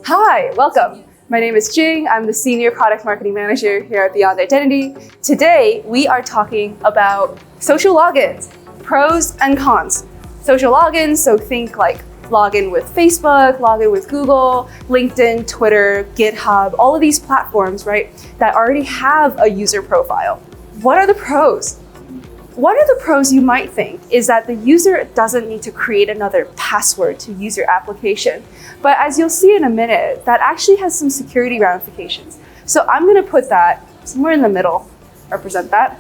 Hi, welcome. My name is Jing. I'm the Senior Product Marketing Manager here at Beyond Identity. Today, we are talking about social logins, pros and cons. Social logins, so think like login with Facebook, login with Google, LinkedIn, Twitter, GitHub, all of these platforms, right, that already have a user profile. What are the pros? One of the pros you might think is that the user doesn't need to create another password to use your application. But as you'll see in a minute, that actually has some security ramifications. So I'm going to put that somewhere in the middle, represent that.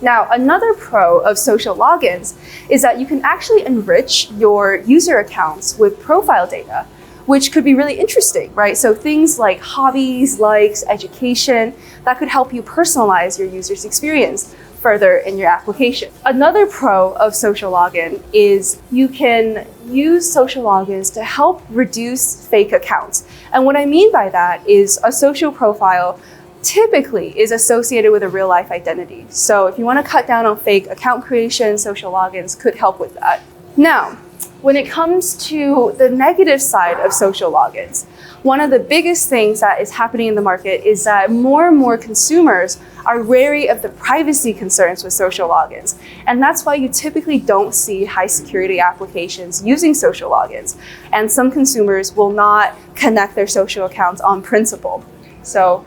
Now, another pro of social logins is that you can actually enrich your user accounts with profile data, which could be really interesting, right? So things like hobbies, likes, education, that could help you personalize your user's experience further in your application. Another pro of social login is you can use social logins to help reduce fake accounts. And what I mean by that is a social profile typically is associated with a real life identity. So if you want to cut down on fake account creation, social logins could help with that. Now, when it comes to the negative side of social logins, one of the biggest things that is happening in the market is that more and more consumers are wary of the privacy concerns with social logins. And that's why you typically don't see high security applications using social logins. And some consumers will not connect their social accounts on principle. So,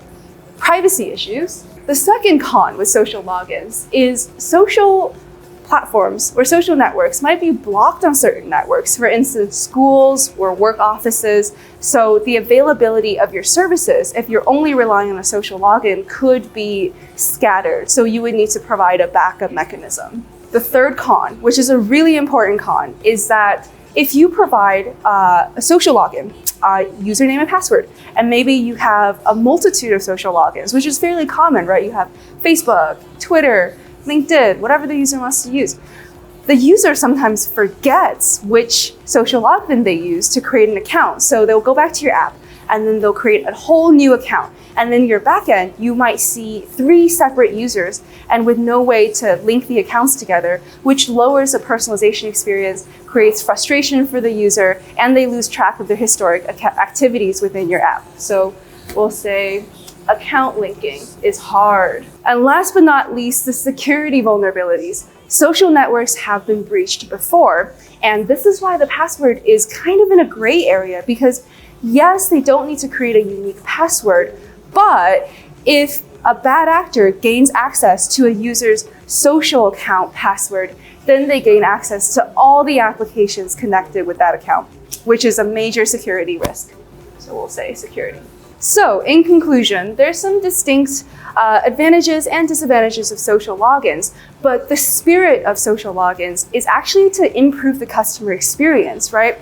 privacy issues. The second con with social logins is social platforms or social networks might be blocked on certain networks, for instance, schools or work offices. So the availability of your services, if you're only relying on a social login, could be scattered. So you would need to provide a backup mechanism. The third con, which is a really important con, is that if you provide a social login, username and password, and maybe you have a multitude of social logins, which is fairly common, right? You have Facebook, Twitter, LinkedIn, whatever the user wants to use. The user sometimes forgets which social login they use to create an account. So they'll go back to your app and then they'll create a whole new account. And then your backend, you might see 3 separate users and with no way to link the accounts together, which lowers the personalization experience, creates frustration for the user, and they lose track of their historic activities within your app. So we'll say account linking is hard. And last but not least, the security vulnerabilities. Social networks have been breached before, and this is why the password is kind of in a gray area, because yes, they don't need to create a unique password, but if a bad actor gains access to a user's social account password, then they gain access to all the applications connected with that account, which is a major security risk. So we'll say security. So in conclusion, there's some distinct advantages and disadvantages of social logins, but the spirit of social logins is actually to improve the customer experience, right?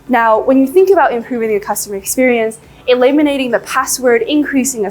Now, when you think about improving the customer experience, eliminating the password, increasing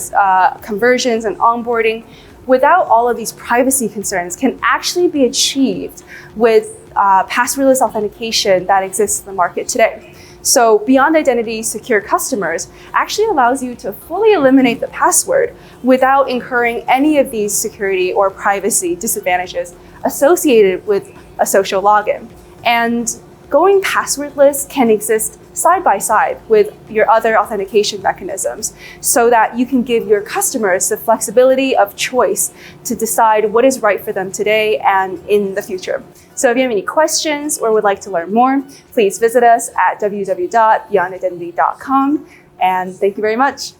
conversions and onboarding, without all of these privacy concerns can actually be achieved with passwordless authentication that exists in the market today. So Beyond Identity Secure Customers actually allows you to fully eliminate the password without incurring any of these security or privacy disadvantages associated with a social login. And going passwordless can exist side by side with your other authentication mechanisms so that you can give your customers the flexibility of choice to decide what is right for them today and in the future. So if you have any questions or would like to learn more, please visit us at www.beyondidentity.com. And thank you very much.